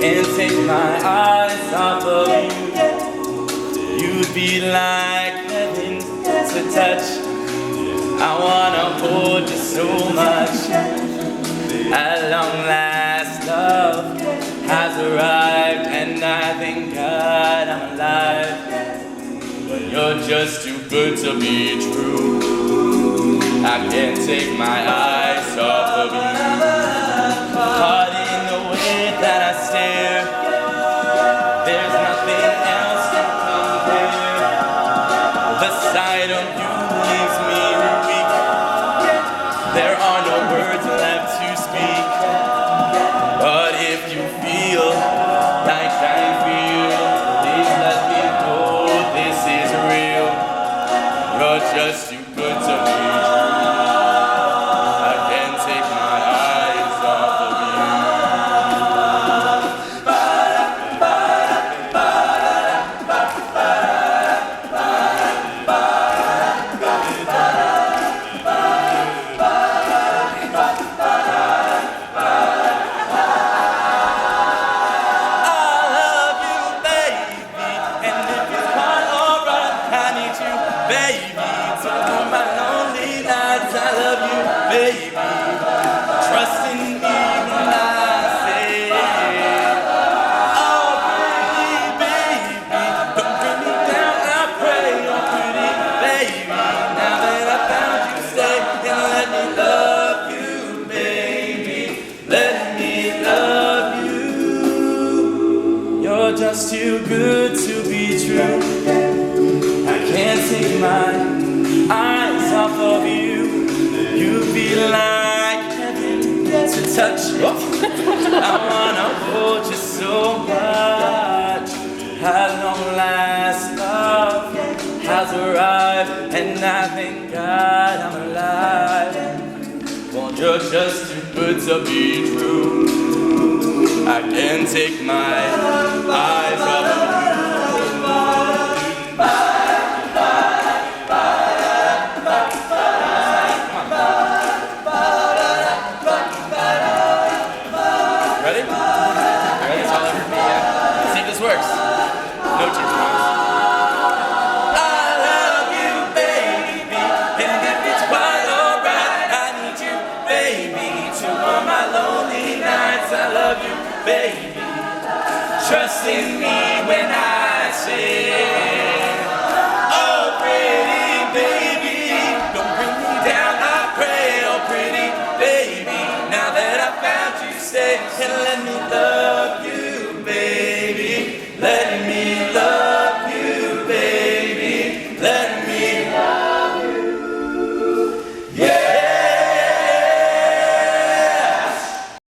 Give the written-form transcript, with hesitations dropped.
Can't take my eyes off of you. You'd be like heaven to touch. I wanna hold you so much. At long last, love has arrived, and I thank God I'm alive. But you're just too good to be true. I can't take my eyes off of you. Caught in the way that I stare, there's nothing else to compare. The sight of you leaves me weak. There are no words left to speak. But if you feel like I feel, please let me know this is real. You're just too good to be true. I can't take my eyes off of you. Baby, so on my lonely nights, I love you, baby. Trust in me when I say, oh, pretty baby, don't bring me down, I pray, oh, pretty baby. Now that I found you, stay and let me love you, baby. Let me love you. You're just too good to be true. Can't take my eyes off of you. You'd be like heaven to touch. I wanna hold you so much. At long last, love has arrived, and I thank God I'm alive. Well, you're just too good to be true. I can't take my eyes off of you. Ready? Ready? It's all over me, yeah. Let's see if this works. No change, promise. I love you, baby, and if it's quite alright, I need you, baby, to warm my lonely nights. I love you, baby. Trust in me when I say, oh, pretty baby, don't bring me down, I pray, oh, pretty baby. Now that I found you, stay and let me love you.